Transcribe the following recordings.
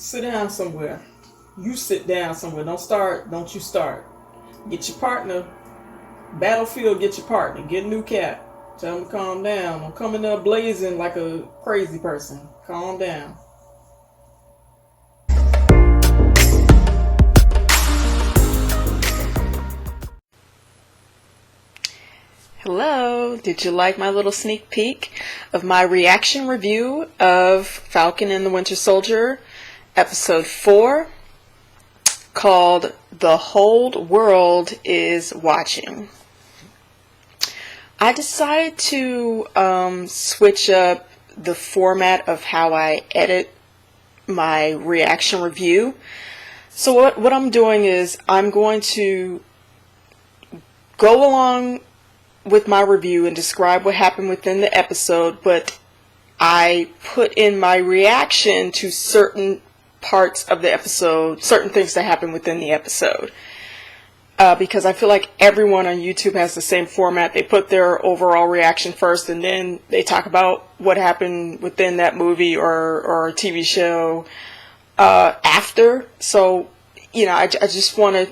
Sit down somewhere. You sit down somewhere. Don't you start. Get your partner. Battlefield, get your partner. Get a new cat. Tell him to calm down. Don't come in there blazing like a crazy person. Calm down. Hello, did you like my little sneak peek of my reaction review of Falcon and the Winter Soldier, episode 4, called The Whole World is Watching? I decided to switch up the format of how I edit my reaction review. So what I'm doing is I'm going to go along with my review and describe what happened within the episode, but I put in my reaction to certain parts of the episode, certain things that happened within the episode. Because I feel like everyone on YouTube has the same format. They put their overall reaction first, and then they talk about what happened within that movie or TV show after. So, I just want to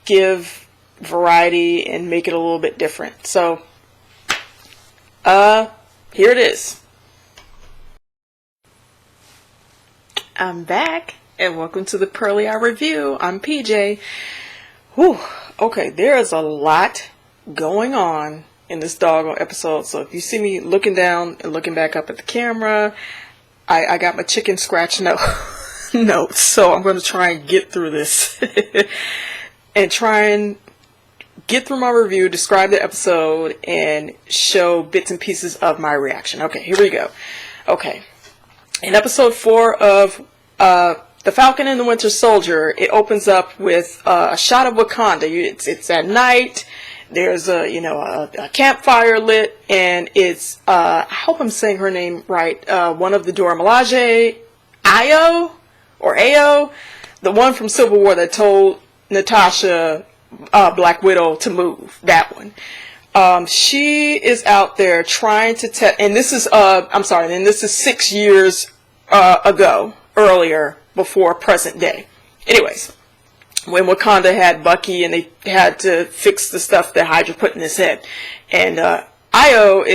give variety and make it a little bit different. So here it is. I'm back and welcome to the Pearly Eye Review. I'm PJ. Whew. Okay, there is a lot going on in this doggone episode. So if you see me looking down and looking back up at the camera, I got my chicken scratch notes. So I'm going to try and get through this and try and get through my review, describe the episode, and show bits and pieces of my reaction. Okay, here we go. Okay, in episode 4 of The Falcon and the Winter Soldier, it opens up with a shot of Wakanda. It's at night. There's a campfire lit, and it's I hope I'm saying her name right. One of the Dora Milaje, Ayo, the one from Civil War that told Natasha, Black Widow, to move. That one. She is out there trying to test, and this is and this is 6 years earlier, before present day. Anyways, when Wakanda had Bucky and they had to fix the stuff that Hydra put in his head, and Ayo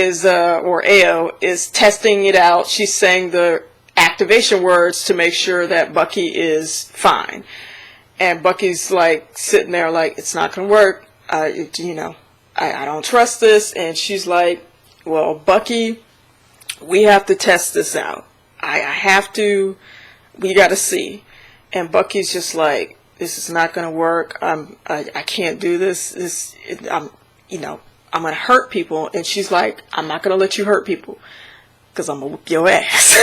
is testing it out. She's saying the activation words to make sure that Bucky is fine. And Bucky's like sitting there like, it's not going to work. I don't trust this. And she's like, well, Bucky, we have to test this out. We got to see. And Bucky's just like, this is not going to work. I can't do this. I'm going to hurt people. And she's like, I'm not going to let you hurt people, because I'm going to whip your ass.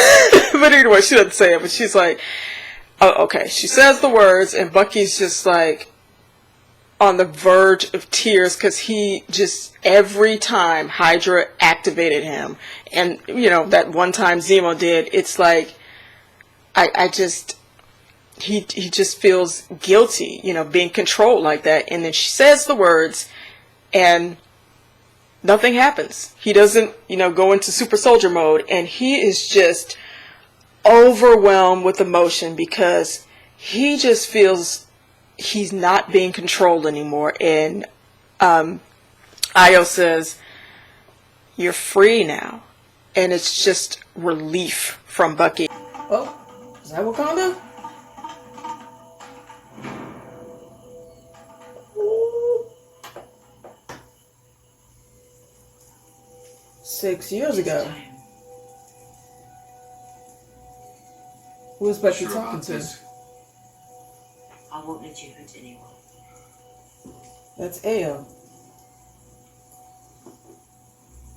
But anyway, she doesn't say it, but she's like, oh, okay. She says the words, and Bucky's just like on the verge of tears, because he just, every time Hydra activated him, and that one time Zemo did, it's like he just feels guilty, being controlled like that. And then she says the words, and nothing happens. He doesn't, go into super soldier mode, and he is just overwhelmed with emotion, because he just feels he's not being controlled anymore. And Ayo says, you're free now. And it's just relief from Bucky. Oh, is that Wakanda? Ooh. 6 years ago. Who is Bucky talking to? I won't let you hurt anyone. That's Ayo.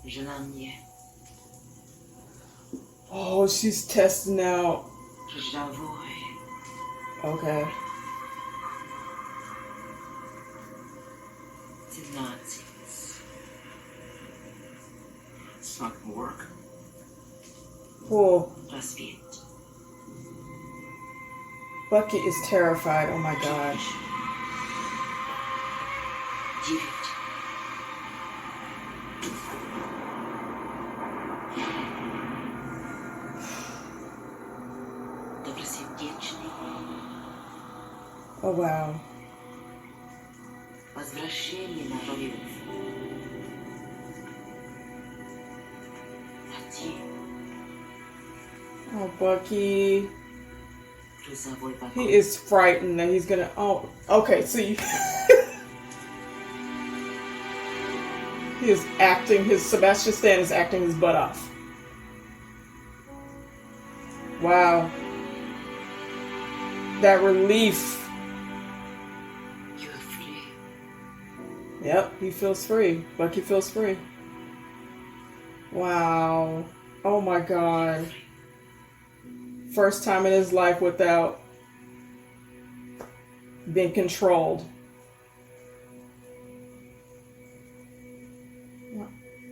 Je l'aime. Oh, she's testing out. Je l'avoue. Okay. C'est nonsense. It's not gonna work. Cool. Just be it. Bucky is terrified. Oh my god. Give it. Добре си вдячни. Oh wow. Возвращение на родину. Adieu. Oh, Bucky. Грузовой вагон. He is frightened that he's gonna. Oh, okay. So you. He is acting. Sebastian Stan is acting his butt off. Wow. That relief. You are free. Yep, he feels free. Bucky feels free. Wow. Oh my God. First time in his life without being controlled.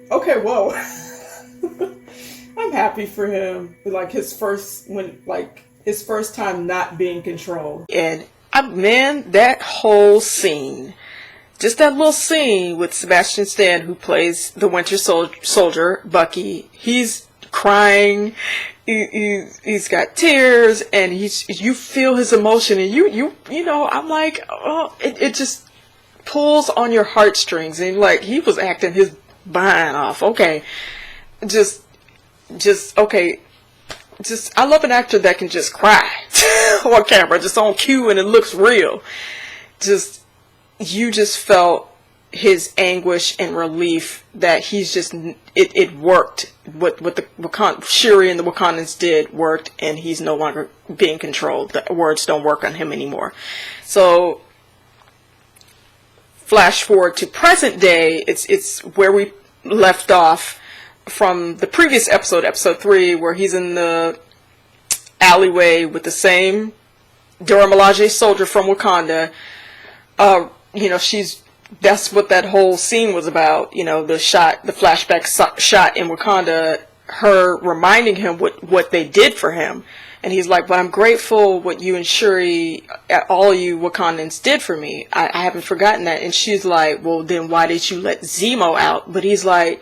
Okay, whoa. I'm happy for him. Like his first time not being controlled. And man, that whole scene, just that little scene with Sebastian Stan, who plays the Winter Soldier, Bucky, he's crying, he's got tears, and you feel his emotion, and you know, I'm like, oh, it just pulls on your heartstrings, and like he was acting his behind off. Okay, just okay. Just, I love an actor that can just cry on camera, just on cue, and it looks real. You just felt his anguish and relief that he's just, it worked. What the Shuri and the Wakandans did worked, and he's no longer being controlled. The words don't work on him anymore. So, flash forward to present day, it's where we left off from the previous episode 3, where he's in the alleyway with the same Dora Milaje soldier from Wakanda. You know, that's what that whole scene was about. You know, the flashback shot in Wakanda, her reminding him what they did for him. And he's like, but I'm grateful what you and Shuri, all you Wakandans did for me. I haven't forgotten that. And she's like, well, then why did you let Zemo out? But he's like,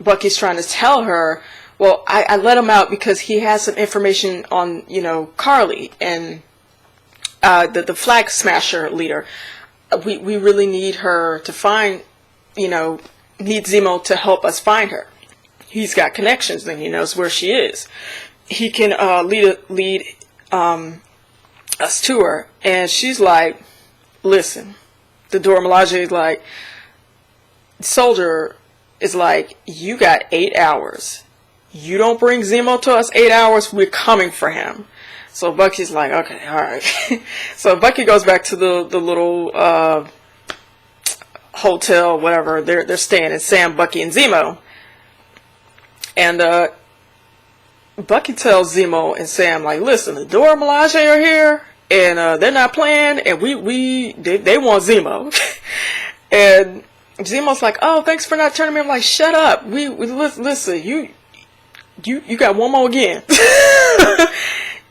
Bucky's trying to tell her, well, I let him out because he has some information on, you know, Carly and the Flag Smasher leader. We really need her to find, you know, need Zemo to help us find her. He's got connections, and he knows where she is. He can lead us to her. And she's like, listen, the Dora Milaje is like, soldier is like, you got 8 hours. You don't bring Zemo to us 8 hours, we're coming for him. So Bucky's like, okay, alright. So Bucky goes back to the little hotel, whatever, they're staying in, Sam, Bucky, and Zemo. And Bucky tells Zemo and Sam, like, listen, the Dora Milaje are here, and they're not playing, and they want Zemo. And Zemo's like, oh, thanks for not turning me. I'm like, shut up. We listen, you got one more again.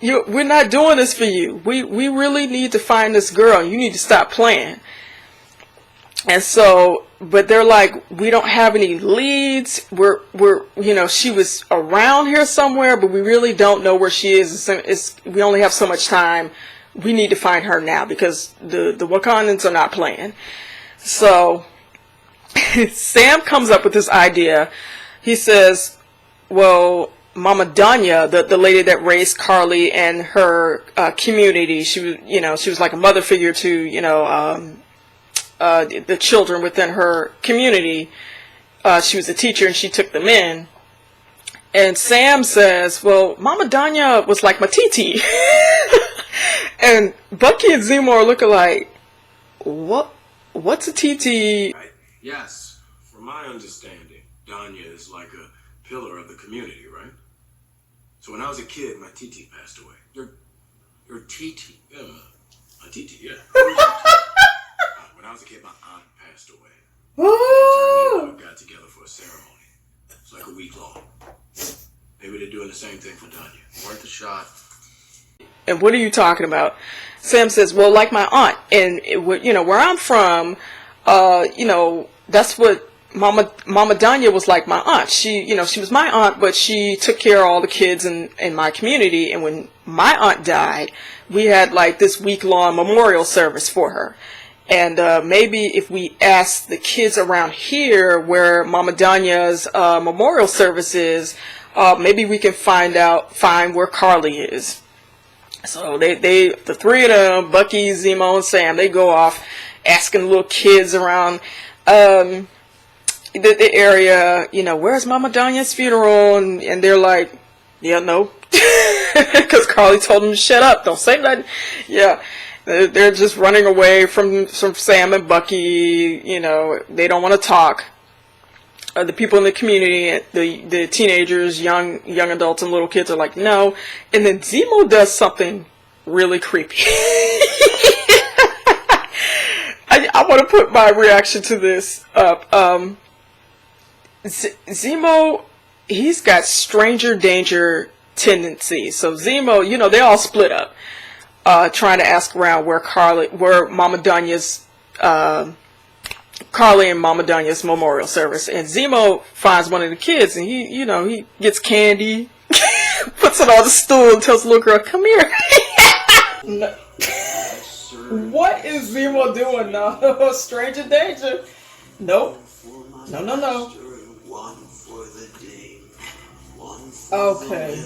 We're not doing this for you. We really need to find this girl. You need to stop playing. And so, but they're like, we don't have any leads. We're you know, she was around here somewhere, but we really don't know where she is. We only have so much time. We need to find her now because the Wakandans are not playing. So Sam comes up with this idea. He says, well, Mama Danya, the lady that raised Carly and her community, she was like a mother figure to, you know, the children within her community. She was a teacher and she took them in. And Sam says, well, Mama Danya was like my TT. And Bucky and Zemo are looking like, what's a TT? Right? Yes, from my understanding, Danya is like a pillar of the community, right? So when I was a kid, my TT passed away. Your TT? Yeah, my TT, yeah. When I was a kid, my aunt passed away. Oh. We got together for a ceremony. It's like a week long. Maybe they're doing the same thing for Danya. Worth a shot. And what are you talking about? Sam says, well, like my aunt, and you know, where I'm from, you know, that's what Mama Danya was like my aunt. She was my aunt, but she took care of all the kids in my community. And when my aunt died, we had like this week-long memorial service for her. And maybe if we ask the kids around here where Mama Danya's memorial service is, maybe we can find where Carly is. So the three of them, Bucky, Zemo, and Sam, they go off asking little kids around the area, where's Mama Danya's funeral? And they're like, yeah, no. Because Carly told them to shut up, don't say nothing. Yeah. They're just running away from Sam and Bucky. They don't want to talk. The people in the community, the teenagers, young adults, and little kids are like, no. And then Zemo does something really creepy. I want to put my reaction to this up. Zemo, he's got stranger danger tendencies. So Zemo, they all split up. Trying to ask around where Mama Danya's, Carly and Mama Danya's memorial service. And Zemo finds one of the kids and he gets candy, puts it on the stool and tells the little girl, come here. No. What is Zemo doing now? Stranger danger. Nope. No. Okay.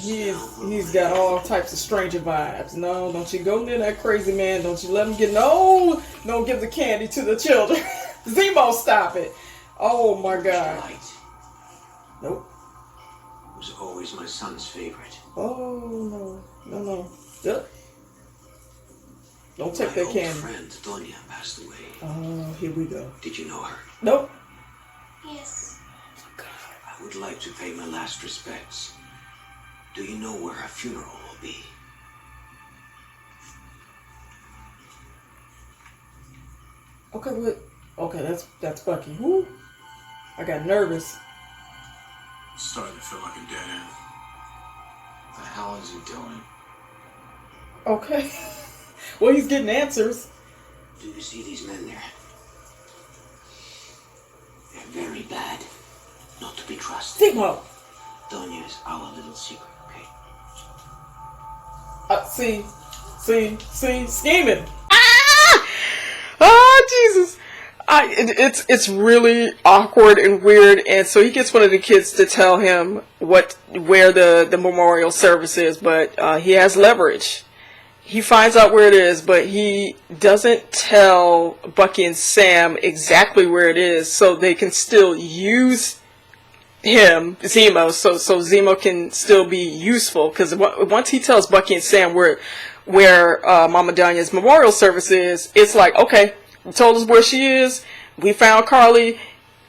He's got all types of stranger vibes. No, don't you go near that crazy man. Don't you let him get don't give the candy to the children. Zemo, stop it. Oh my God. Nope. It was always my son's favorite. Oh no. Don't take that candy. My old friend Donya passed away. Oh, here we go. Did you know her? Nope. Yes. I would like to pay my last respects. Do you know where her funeral will be? Okay, that's Bucky. Woo. I got nervous. It's starting to feel like a dead end. What the hell is he doing? Okay. Well, he's getting answers. Do you see these men there? They're very bad. Not to be trusted. Zemo. Donya is our little secret, okay? See, scheming. Ah! Oh, Jesus. It's really awkward and weird, and so he gets one of the kids to tell him where the memorial service is, but he has leverage. He finds out where it is, but he doesn't tell Bucky and Sam exactly where it is, so they can still use Zemo, so Zemo can still be useful, because once he tells Bucky and Sam where Mama Danya's memorial service is, it's like, okay, you told us where she is, we found Carly,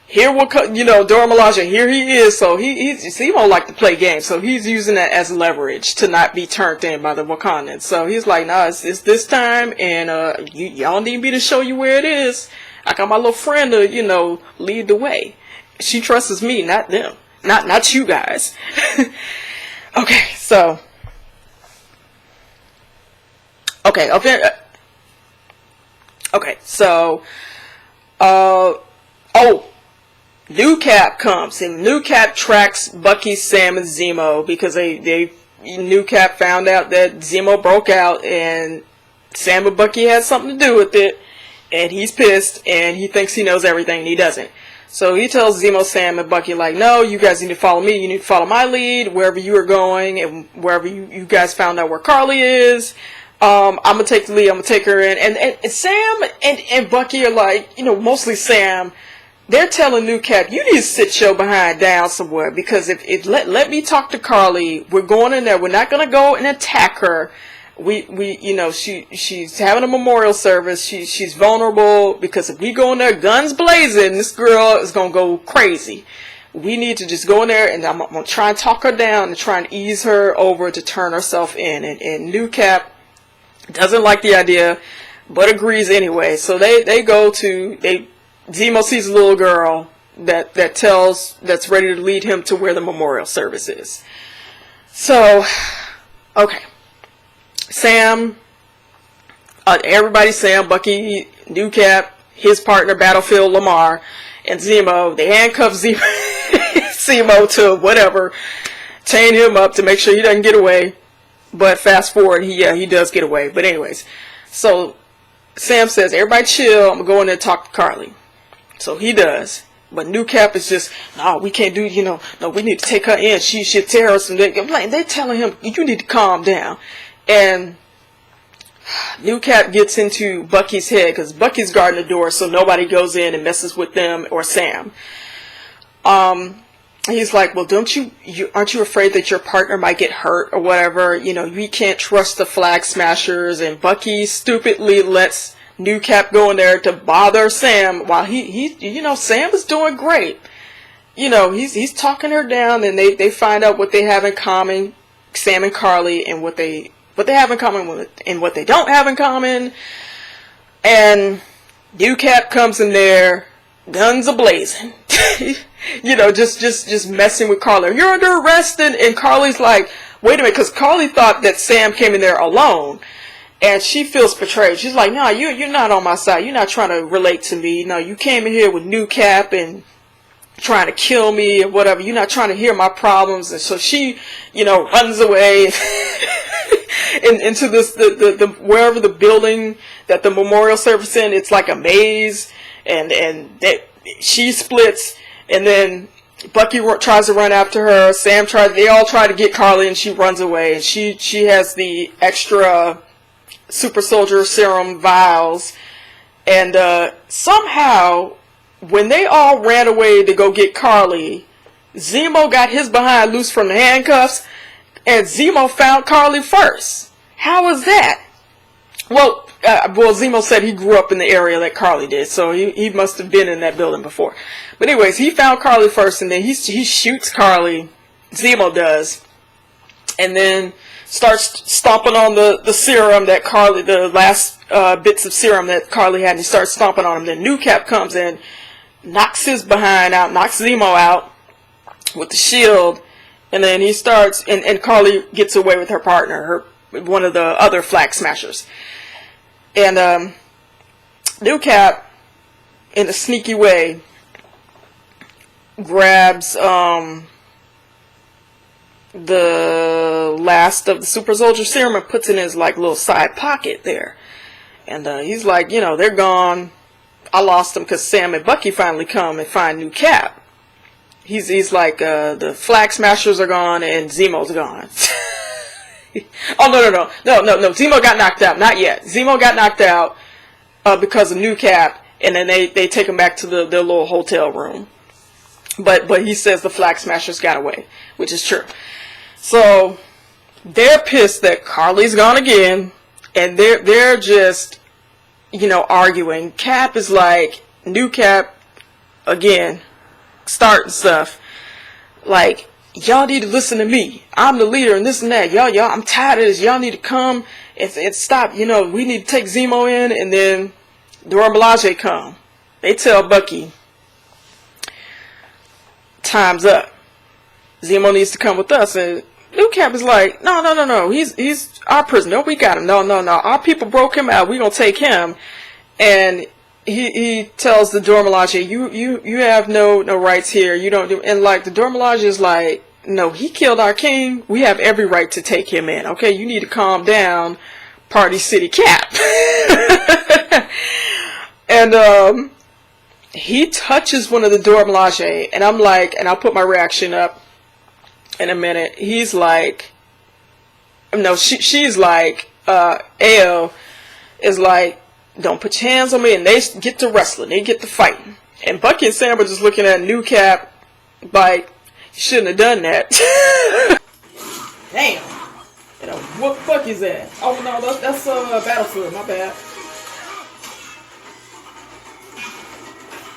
here Dora Milaje, here he is, so Zemo like to play games, so he's using that as leverage to not be turned in by the Wakandans. So he's like, nah, it's this time, and y'all need me to show you where it is. I got my little friend to, lead the way. She trusts me, not them. Not you guys. Okay, so. Okay, so. New Cap comes, and New Cap tracks Bucky, Sam, and Zemo because New Cap found out that Zemo broke out, and Sam and Bucky had something to do with it, and he's pissed, and he thinks he knows everything, and he doesn't. So he tells Zemo, Sam, and Bucky, like, no, you guys need to follow me. You need to follow my lead wherever you are going, and wherever you guys found out where Carly is. I'm going to take the lead. I'm going to take her in. And Sam and Bucky are like, mostly Sam, they're telling New Cap, you need to sit your behind down somewhere, because if let me talk to Carly. We're going in there. We're not going to go and attack her. She's having a memorial service. She's vulnerable, because if we go in there guns blazing, this girl is gonna go crazy. We need to just go in there, and I'm gonna try and talk her down and try and ease her over to turn herself in. And New Cap doesn't like the idea, but agrees anyway. So Zemo sees a little girl that's ready to lead him to where the memorial service is. So, okay. Sam, Bucky, New Cap, his partner, Battlefield Lamar, and Zemo. They handcuff Zemo to whatever, chain him up to make sure he doesn't get away. But fast forward, he does get away. But anyways, so Sam says, everybody chill, I'm going to go in there and talk to Carly. So he does. But New Cap is just, no, we can't do, no, we need to take her in. She should tear us. And they're telling him, you need to calm down. And New Cap gets into Bucky's head because Bucky's guarding the door so nobody goes in and messes with them or Sam. He's like, well, aren't you afraid that your partner might get hurt or whatever? We can't trust the Flag Smashers. And Bucky stupidly lets New Cap go in there to bother Sam while Sam is doing great. He's talking her down, and they find out what they have in common, Sam and Carly, and what they have in common and what they don't have in common. And New Cap comes in there, guns a-blazing. Just messing with Carly. You're under arrest, and Carly's like, wait a minute, because Carly thought that Sam came in there alone, and she feels betrayed. She's like, no, you're not on my side. You're not trying to relate to me. No, you came in here with New Cap and trying to kill me or whatever. You're not trying to hear my problems. And so she, runs away into the wherever the building that the memorial service in. It's like a maze, and that she splits. And then Bucky tries to run after her. They all try to get Carly, and she runs away. And she has the extra super soldier serum vials. And somehow, when they all ran away to go get Carly, Zemo got his behind loose from the handcuffs, and Zemo found Carly first. How was that? Well, Zemo said he grew up in the area that Carly did, so he must have been in that building before. But anyways, he found Carly first, and then he shoots Carly. Zemo does, and then starts stomping on the serum that Carly, the last bits of serum that Carly had, and he starts stomping on him. Then New Cap comes in, knocks his behind out, knocks Zemo out with the shield, and then he starts, and Carly gets away with her partner, one of the other Flag Smashers. And New Cap, in a sneaky way, grabs the last of the super soldier serum and puts it in his little side pocket there. And he's like, they're gone. I lost them because Sam and Bucky finally come and find New Cap. He's like, the Flag Smashers are gone and Zemo's gone. Oh, no. Zemo got knocked out. Not yet. Zemo got knocked out because of New Cap, and then they take him back to their little hotel room. But he says the Flag Smashers got away, which is true. So they're pissed that Carly's gone again, and they're just, arguing. Cap is like, New Cap, again, starting stuff. Like, y'all need to listen to me. I'm the leader and this and that. Y'all, I'm tired of this. Y'all need to come and stop. We need to take Zemo in. And then Dora Milaje come. They tell Bucky, time's up. Zemo needs to come with us. And New Cap is like, no. He's our prisoner. We got him. No. Our people broke him out. We gonna take him. And he tells the Dora Milaje, you have no rights here. You don't do. And the Dora Milaje is like, no, he killed our king. We have every right to take him in. Okay, you need to calm down, Party City Cap. And he touches one of the Dora Milaje, and I'm like, and I'll put my reaction up in a minute. He's like, no, she's like, Ao is like, don't put your hands on me, and they get to wrestling, they get to fighting. And Bucky and Sam are just looking at New Cap like, you shouldn't have done that. Damn. And whoop Bucky's ass. Oh no, that's Battlefield, my bad.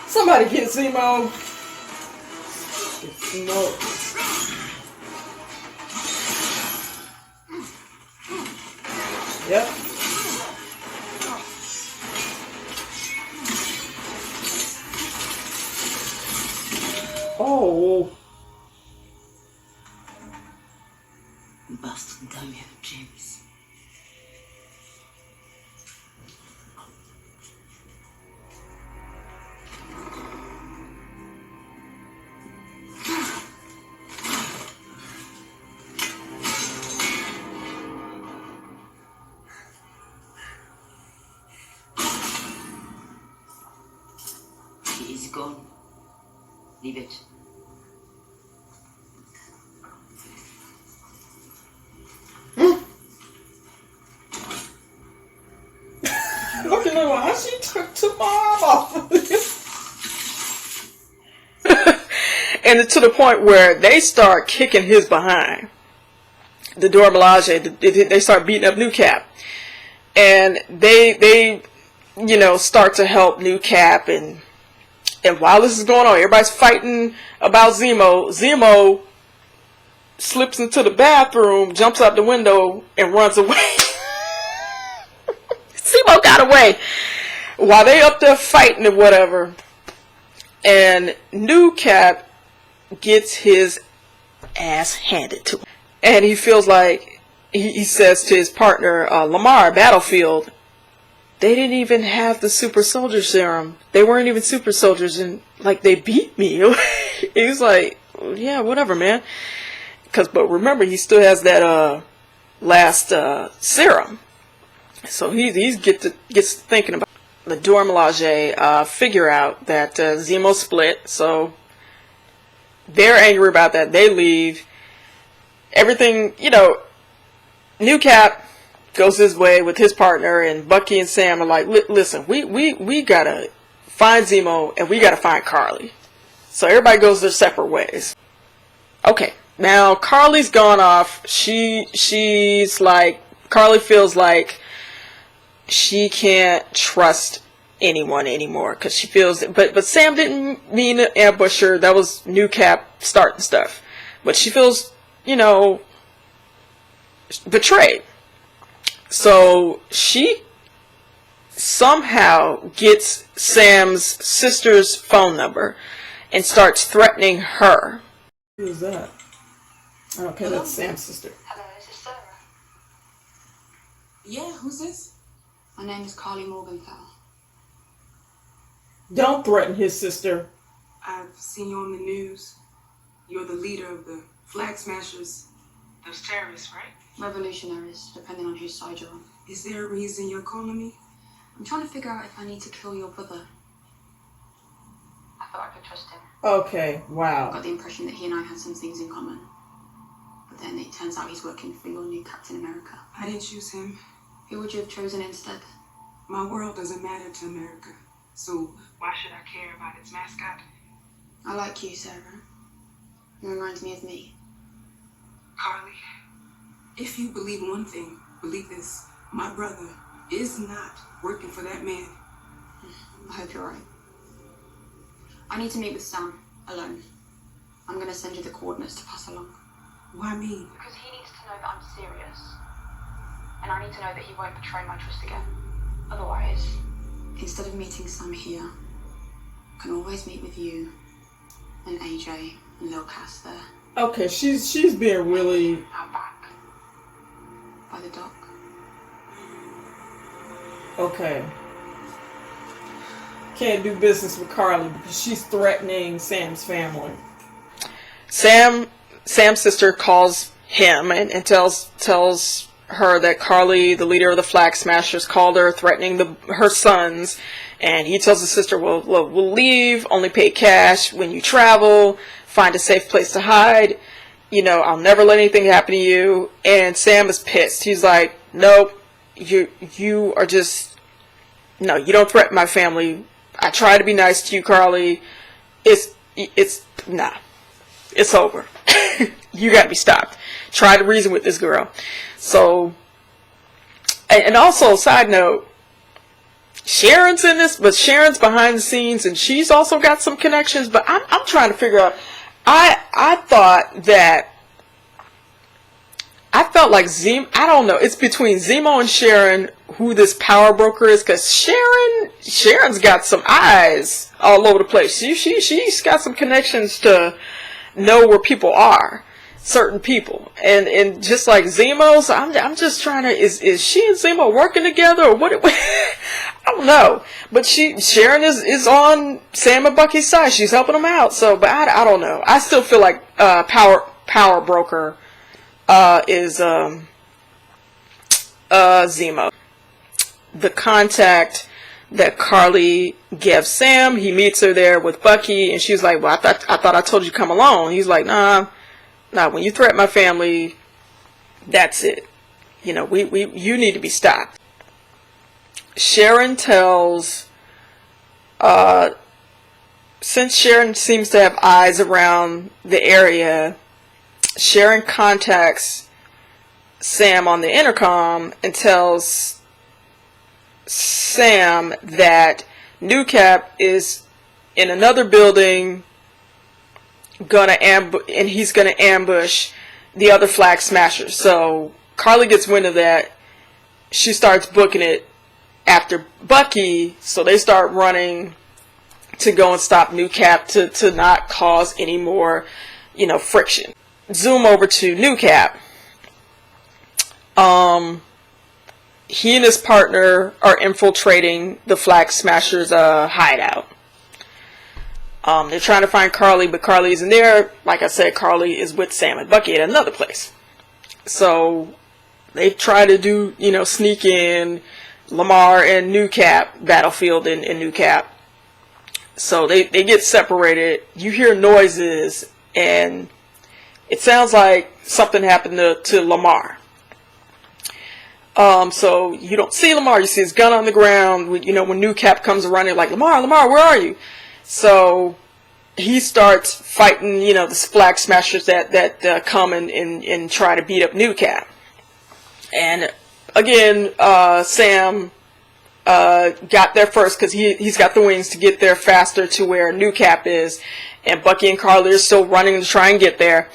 Somebody get Zemo. Yep. Oh. Basta Damien, James. gone. Leave it. Okay, no, how she took my arm off? And to the point where they start kicking his behind. The Dora Milaje, they start beating up New Cap. And they you know, start to help New Cap, and while this is going on, everybody's fighting about Zemo. Zemo slips into the bathroom, jumps out the window, and runs away. Zemo got away while they up there fighting and whatever. And New Cap gets his ass handed to him, and he feels like he says to his partner Lamar, Battlefield, they didn't even have the super soldier serum. They weren't even super soldiers, and like they beat me. He's like, yeah, whatever, man. But remember, he still has that last serum. So he gets thinking about the Dora Milaje. Figure out that Zemo split, so they're angry about that. They leave. Everything, you know, New Cap goes his way with his partner, and Bucky and Sam are like, listen, we gotta find Zemo, and we gotta find Carly. So everybody goes their separate ways. Okay, now Carly's gone off. She's like, Carly feels like she can't trust anyone anymore, because she feels that, but Sam didn't mean to ambush her. That was New Cap starting stuff. But she feels, you know, betrayed. So she somehow gets Sam's sister's phone number and starts threatening her. Who's that? Okay, that's Sam's sister. Hello, is this Sarah? Yeah, who's this? My name is Carly Morgenthau. Don't threaten his sister. I've seen you on the news. You're the leader of the Flag Smashers. Those terrorists, right? Revolutionaries, depending on whose side you're on. Is there a reason you're calling me? I'm trying to figure out if I need to kill your brother. I thought I could trust him. Okay, I wow. got the impression that he and I had some things in common. But then it turns out he's working for your new Captain America. I didn't choose him. Who would you have chosen instead? My world doesn't matter to America. So why should I care about its mascot? I like you, Sarah. You remind me of me. Carly, if you believe one thing, believe this. My brother is not working for that man. I hope you're right. I need to meet with Sam, alone. I'm going to send you the coordinates to pass along. Why me? Because he needs to know that I'm serious. And I need to know that he won't betray my trust again. Otherwise, instead of meeting Sam here, I can always meet with you and AJ and Lil Cass there. Okay, she's being really... Out back. By the dock. Okay. Can't do business with Carly because she's threatening Sam's family. Sam's sister calls him and tells her that Carly, the leader of the Flag Smashers, called her threatening her sons. And he tells his sister, well, we'll leave, only pay cash when you travel, find a safe place to hide. You know, I'll never let anything happen to you. And Sam is pissed. He's like, nope, you are just, no, you don't threaten my family. I try to be nice to you, Carly. Nah, it's over. You gotta be stopped. Try to reason with this girl. So, and also, side note, Sharon's in this, but Sharon's behind the scenes, and she's also got some connections. But I'm trying to figure out. I felt like I don't know. It's between Zemo and Sharon who this power broker is, because Sharon's got some eyes all over the place. She's got some connections to know where people are, certain people, and just like Zemo's, I'm just trying to is she and Zemo working together or what? I don't know, but Sharon is on Sam and Bucky's side. She's helping them out. So, but I don't know. I still feel like power broker is Zemo. The contact that Carly gives Sam. He meets her there with Bucky, and she's like, well, I thought I told you to come alone. He's like, nah, when you threaten my family, that's it. You know, you need to be stopped. Sharon tells, since Sharon seems to have eyes around the area, Sharon contacts Sam on the intercom and tells Sam that New Cap is in another building and he's gonna ambush the other Flag Smashers. So Carly gets wind of that. She starts booking it after Bucky, so they start running to go and stop New Cap to not cause any more, you know, friction. Zoom over to New Cap. He and his partner are infiltrating the Flag Smashers' hideout. They're trying to find Carly, but Carly isn't there. Like I said, Carly is with Sam and Bucky at another place. So they try to do, you know, sneak in Lamar and New Cap, Battlefield and New Cap. So they get separated. You hear noises, and it sounds like something happened to Lamar. So you don't see Lamar. You see his gun on the ground. You know, when New Cap comes running, like, Lamar, where are you? So he starts fighting, you know, the Flag Smashers that come and try to beat up New Cap. And again, Sam got there first because he's got the wings to get there faster to where New Cap is, and Bucky and Carly are still running to try and get there.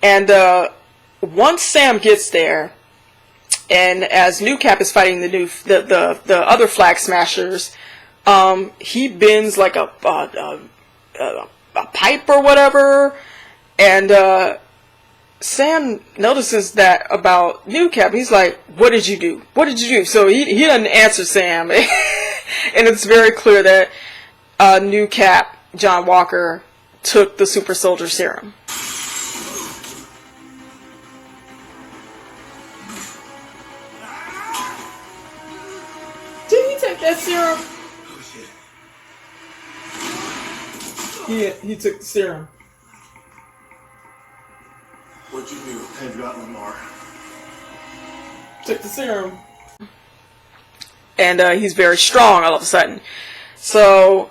And once Sam gets there, and as New Cap is fighting the other Flag Smashers, he bends like a pipe or whatever, and Sam notices that about New Cap. He's like, what did you do? What did you do? So he doesn't answer Sam. And it's very clear that New Cap, John Walker, took the super soldier serum. Did he take that serum? He took the serum. What'd you do? Have you got Lamar? Took the serum. And he's very strong all of a sudden. So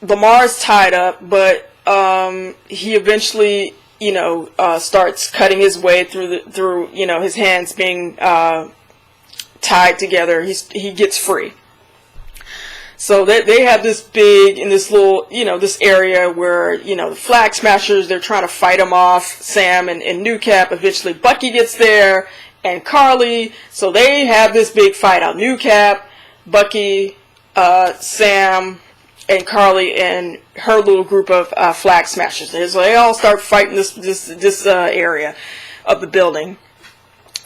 Lamar's tied up, but he eventually, you know, starts cutting his way through you know, his hands being tied together. He gets free. So they have this big, in this little, you know, this area where, you know, the Flag Smashers, they're trying to fight them off, Sam and New Cap. Eventually Bucky gets there, and Carly. So they have this big fight out. New Cap, Bucky, Sam, and Carly, and her little group of Flag Smashers. So they all start fighting this area of the building.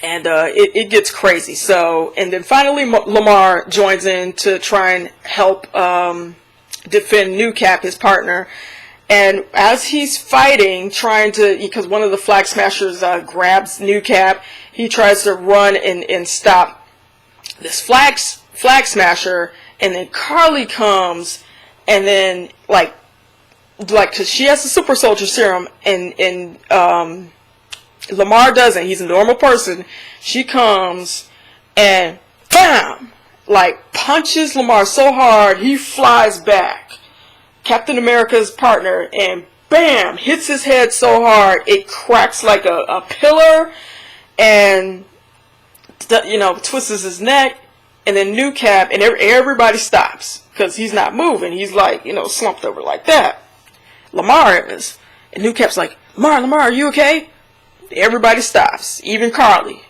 And it gets crazy. So, and then finally Lamar joins in to try and help defend New Cap, his partner. And as he's fighting, trying to, because one of the Flag Smashers grabs New Cap, he tries to run and stop this Flag Smasher. And then Carly comes, and then like, cause she has the super soldier serum, and Lamar doesn't. He's a normal person. She comes and bam, like punches Lamar so hard he flies back. Captain America's partner, and bam, hits his head so hard it cracks like a pillar, and you know, twists his neck. And then New Cap, and everybody stops because he's not moving. He's like, you know, slumped over like that. Lamar is, and New Cap's like, Lamar, are you okay? Everybody stops, even Carly.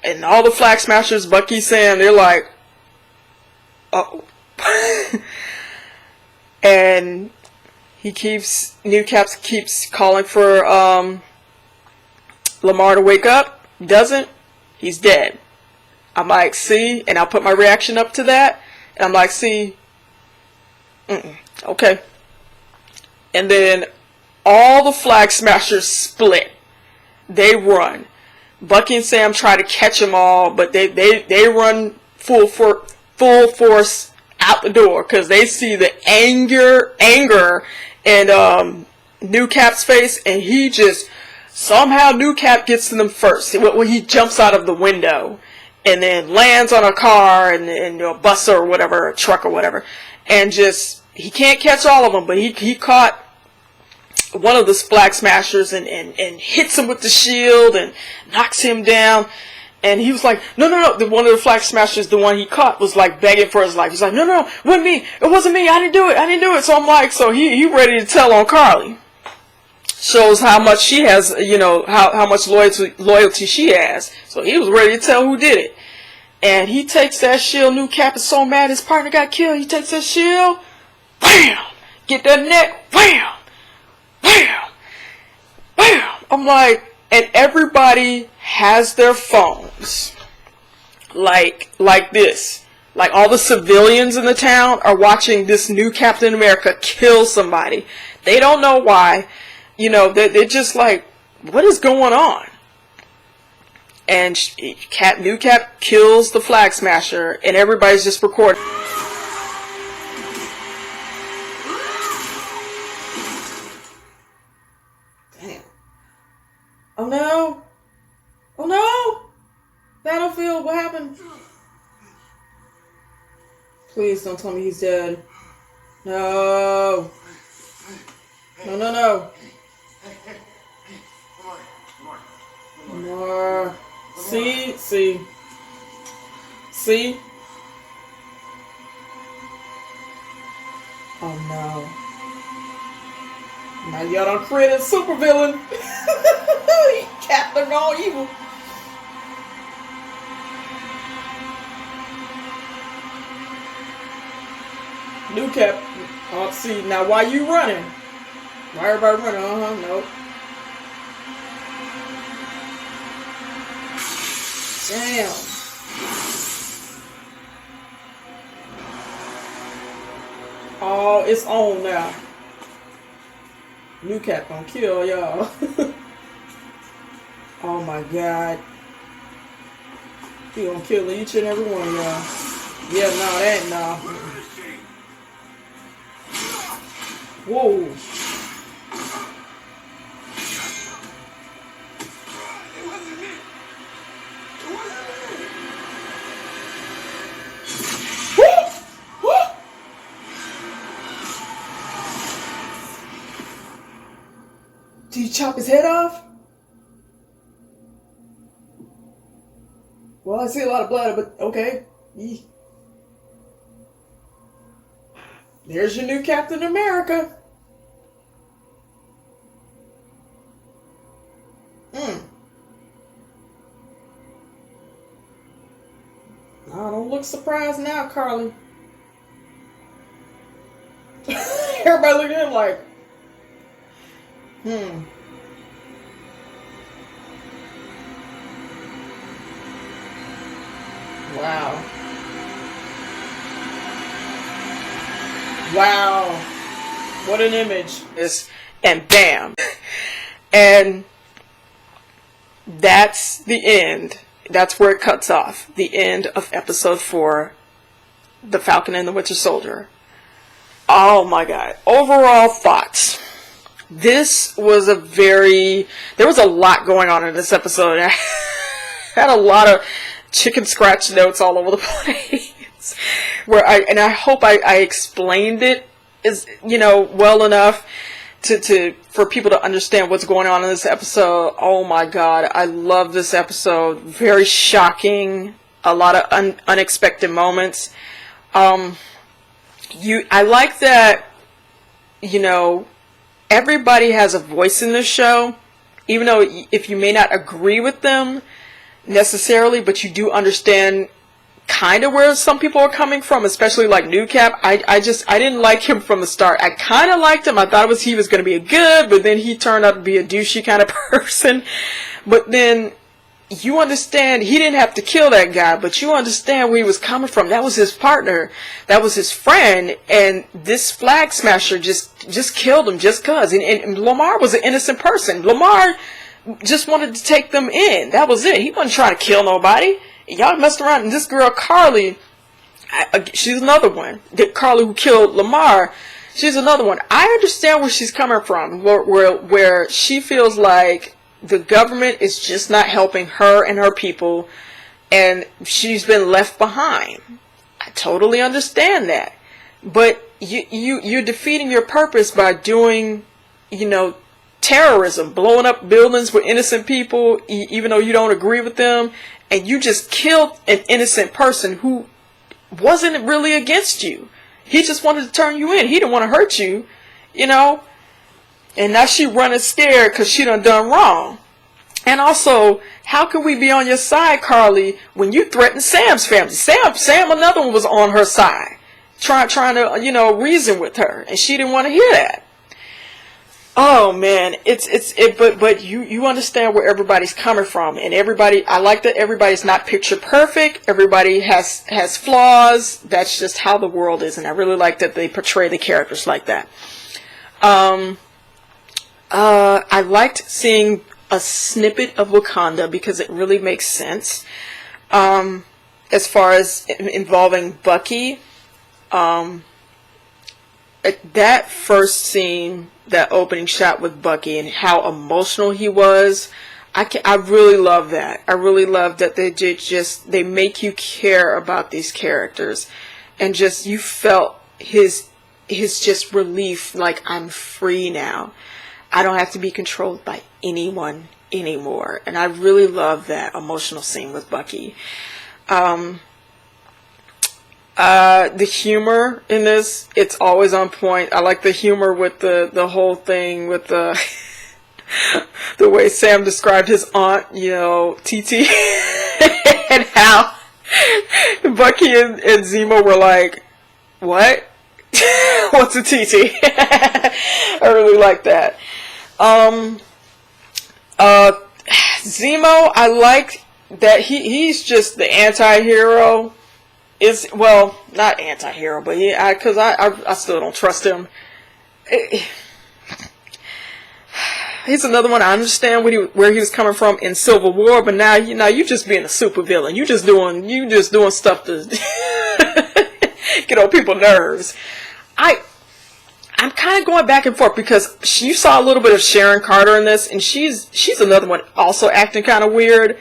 And all the Flag Smashers, Bucky, Sam, they're like, uh-oh. And New Cap keeps calling for Lamar to wake up. He doesn't. He's dead. I'm like, see? And I'll put my reaction up to that. And I'm like, see? Okay. And then all the Flag Smashers split. They run. Bucky and Sam try to catch them all, but they run full force out the door, because they see the anger in New Cap's face, and he just somehow New Cap gets to them first. When he jumps out of the window and then lands on a car and a bus or whatever, a truck or whatever, and just he can't catch all of them, but he caught one of the Flag Smashers and hits him with the shield and knocks him down. And he was like, no. One of the Flag Smashers, the one he caught, was like begging for his life. He's like, no, it wasn't me. It wasn't me. I didn't do it. So I'm like, so he ready to tell on Carly. Shows how much she has, how much loyalty she has. So he was ready to tell who did it. And he takes that shield. New Cap is so mad his partner got killed. He takes that shield. Bam! Get that neck. Bam! Bam! Bam! I'm like, and everybody has their phones. Like this. Like all the civilians in the town are watching this new Captain America kill somebody. They don't know why. They're just like, what is going on? And New Cap kills the Flag Smasher, and everybody's just recording. Damn. Oh no! Oh no! Battlefield, what happened? Please don't tell me he's dead. No. No. More. See? Oh no. Now y'all done created a supervillain. Captain all evil. New Cap. Oh, see, now why you running? Why everybody running? Nope. Damn. Oh, it's on now. New Cap gonna kill y'all. Oh my God. He gonna kill each and every one of y'all. Yeah, no, that ain't no. Whoa. Did you chop his head off? Well, I see a lot of blood, but okay. Eeh. There's your new Captain America. I don't look surprised now, Carly. Everybody looking at him like, Wow. Wow. What an image. And bam. And that's the end. That's where it cuts off. The end of episode 4, The Falcon and the Winter Soldier. Oh my God. Overall thoughts. This was there was a lot going on in this episode. I had a lot of chicken scratch notes all over the place. I hope I explained it well enough for people to understand what's going on in this episode. Oh my God, I love this episode. Very shocking. A lot of unexpected moments. I like that, everybody has a voice in this show, even though if you may not agree with them necessarily, but you do understand kind of where some people are coming from, especially like New Cap. I didn't like him from the start. I kind of liked him. I thought he was going to be a good, but then he turned out to be a douchey kind of person. But then you understand he didn't have to kill that guy, but you understand where he was coming from. That was his partner. That was his friend. And this Flag Smasher just killed him just cause. And Lamar was an innocent person. Lamar just wanted to take them in. That was it. He wasn't trying to kill nobody. Y'all messed around, and this girl Carly, she's another one. Carly who killed Lamar, she's another one. I understand where she's coming from, where she feels like the government is just not helping her and her people, and she's been left behind. I totally understand that, but you're defeating your purpose by doing, terrorism, blowing up buildings with innocent people, even though you don't agree with them, and you just killed an innocent person who wasn't really against you. He just wanted to turn you in. He didn't want to hurt you, And now she running scared because she done wrong. And also, how can we be on your side, Carly, when you threatened Sam's family? Sam, another one, was on her side, trying to, reason with her, and she didn't want to hear that. Oh man, but you understand where everybody's coming from, and I like that everybody's not picture perfect. Everybody has flaws. That's just how the world is, and I really like that they portray the characters like that. I liked seeing a snippet of Wakanda because it really makes sense. As far as involving Bucky, that first scene, that opening shot with Bucky and how emotional he was, I really love that. I really love that they make you care about these characters, and just you felt his just relief, like, I'm free now. I don't have to be controlled by anyone anymore. And I really love that emotional scene with Bucky. The humor in this, it's always on point. I like the humor with the whole thing with the the way Sam described his aunt, TT, and how Bucky and Zemo were like, what? What's a TT? I really like that. Zemo, I like that he's just the anti-hero. Not anti-hero, but because I still don't trust him. He's another one. I understand where he was coming from in Civil War, but now you just being a super villain. You just doing stuff to get on people's nerves. I'm kind of going back and forth because you saw a little bit of Sharon Carter in this, and she's another one also acting kind of weird.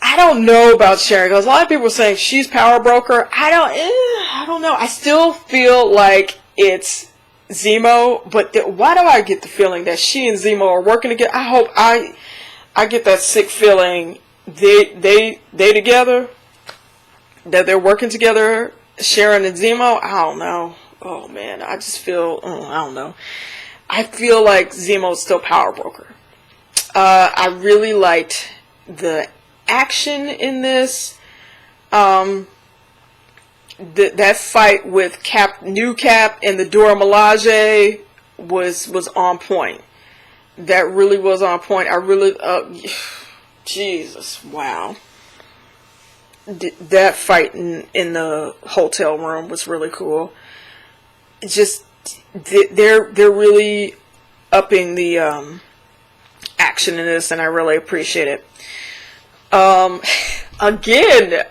I don't know about Sharon, because a lot of people are saying she's power broker. I don't know. I still feel like it's Zemo, but why do I get the feeling that she and Zemo are working together? I hope I get that sick feeling they together, that they're working together, Sharon and Zemo. I don't know. Oh man, I just feel, I don't know. I feel like Zemo's still power broker. I really liked the action in this. That fight with New Cap and the Dora Milaje was on point. That really was on point. I really, Jesus, wow. That fight in the hotel room was really cool. Just they're really upping the action in this, and I really appreciate it. Again,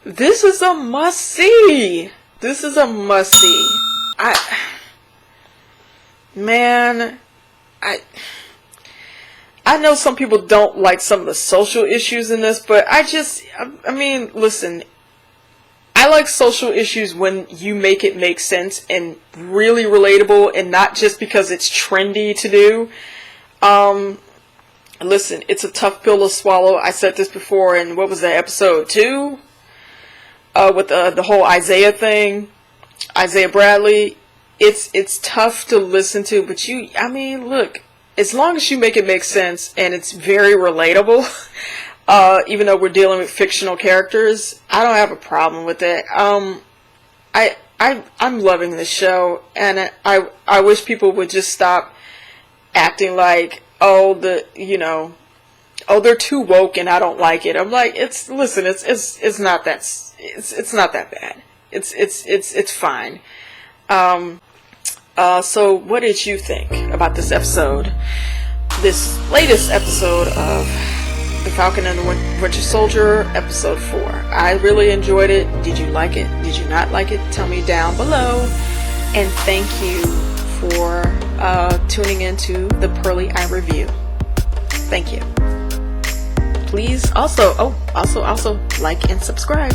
this is a must see. This is a must see. I know some people don't like some of the social issues in this, but I mean, listen, I like social issues when you make it make sense and really relatable, and not just because it's trendy to do. Listen, it's a tough pill to swallow. I said this before in, what was that, episode 2? With the whole Isaiah thing, Isaiah Bradley. It's tough to listen to, but look, as long as you make it make sense and it's very relatable, even though we're dealing with fictional characters, I don't have a problem with it. I'm loving this show, and I wish people would just stop acting like, they're too woke and I don't like it. I'm like, it's not that bad. It's fine. So what did you think about this episode? This latest episode of The Falcon and the Winter Soldier, episode 4. I really enjoyed it. Did you like it? Did you not like it? Tell me down below. And thank you for tuning into the Pearly Eye Review. Thank you. Please also like and subscribe.